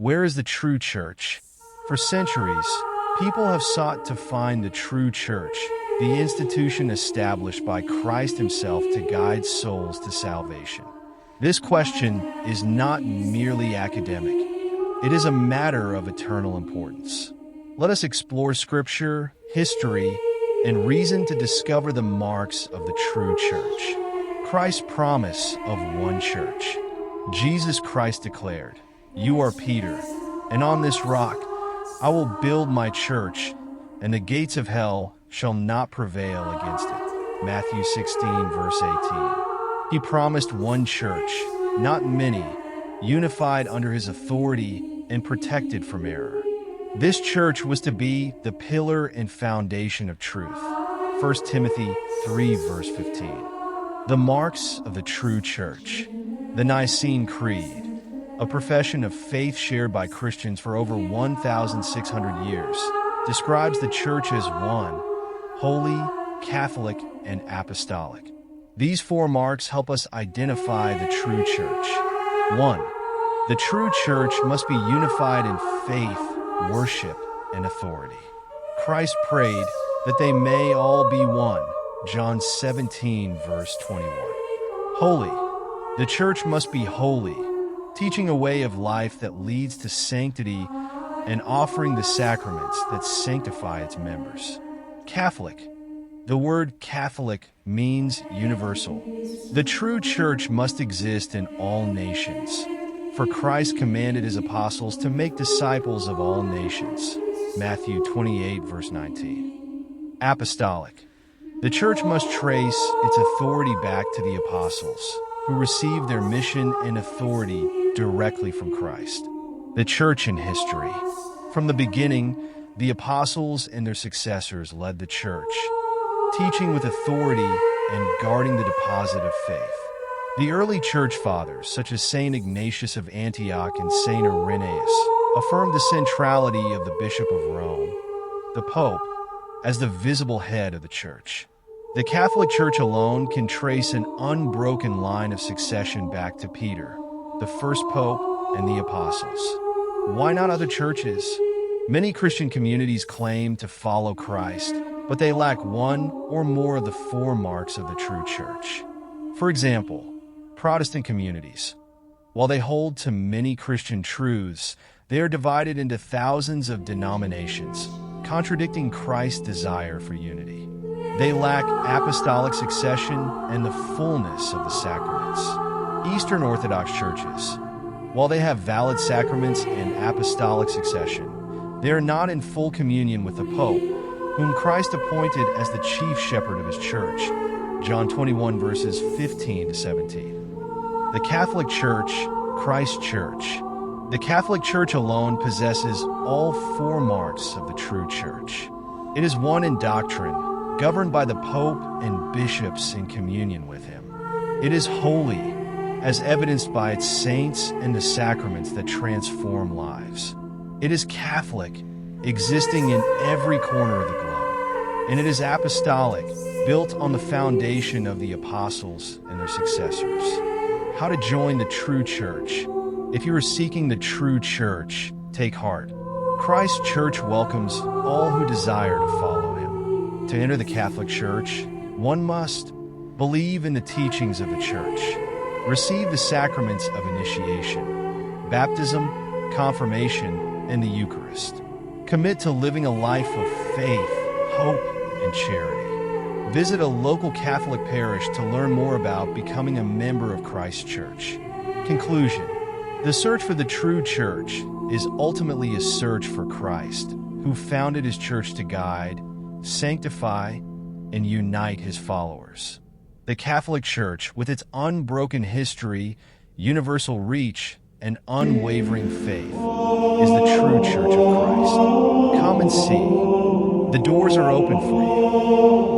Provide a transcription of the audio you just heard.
Where is the true church? For centuries, people have sought to find the true church, the institution established by Christ himself to guide souls to salvation. This question is not merely academic. It is a matter of eternal importance. Let us explore scripture, history, and reason to discover the marks of the true church. Christ's promise of one church. Jesus Christ declared, "You are Peter, and on this rock I will build my church, and the gates of hell shall not prevail against it." Matthew 16, verse 18. He promised one church, not many, unified under his authority and protected from error. This church was to be the pillar and foundation of truth. 1 Timothy 3, verse 15. The marks of the true church. The Nicene Creed, a profession of faith shared by Christians for over 1,600 years, describes the church as one, holy, Catholic, and apostolic. These four marks help us identify the true church. 1. The true church must be unified in faith, worship, and authority. Christ prayed that they may all be one. John 17, verse 21. Holy. The church must be holy, teaching a way of life that leads to sanctity and offering the sacraments that sanctify its members. Catholic. The word Catholic means universal. The true church must exist in all nations, for Christ commanded his apostles to make disciples of all nations. Matthew 28, verse 19. Apostolic. The church must trace its authority back to the apostles, who received their mission and authority directly from Christ. The church in history. From the beginning, the apostles and their successors led the church, teaching with authority and guarding the deposit of faith. The early church fathers, such as Saint Ignatius of Antioch and Saint Irenaeus, affirmed the centrality of the Bishop of Rome, the Pope, as the visible head of the church. The Catholic Church alone can trace an unbroken line of succession back to Peter, the first Pope, and the apostles. Why not other churches? Many Christian communities claim to follow Christ, but they lack one or more of the four marks of the true church. For example, Protestant communities. While they hold to many Christian truths, they are divided into thousands of denominations, contradicting Christ's desire for unity. They lack apostolic succession and the fullness of the sacraments. Eastern Orthodox churches. While they have valid sacraments and apostolic succession, they are not in full communion with the Pope, whom Christ appointed as the chief shepherd of his church. John 21, verses 15 to 17. The Catholic Church, Christ's Church. The Catholic Church alone possesses all four marks of the true church. It is one in doctrine, governed by the Pope and bishops in communion with him. It is holy, as evidenced by its saints and the sacraments that transform lives. It is Catholic, existing in every corner of the globe. And it is apostolic, built on the foundation of the apostles and their successors. How to join the true church. If you are seeking the true church, take heart. Christ's church welcomes all who desire to follow him. To enter the Catholic Church, one must believe in the teachings of the church, receive the sacraments of initiation, baptism, confirmation, and the Eucharist. Commit to living a life of faith, hope, and charity. Visit a local Catholic parish to learn more about becoming a member of Christ's Church. Conclusion. The search for the true church is ultimately a search for Christ, who founded his church to guide, sanctify, and unite his followers. The Catholic Church, with its unbroken history, universal reach, and unwavering faith, is the true church of Christ. Come and see. The doors are open for you.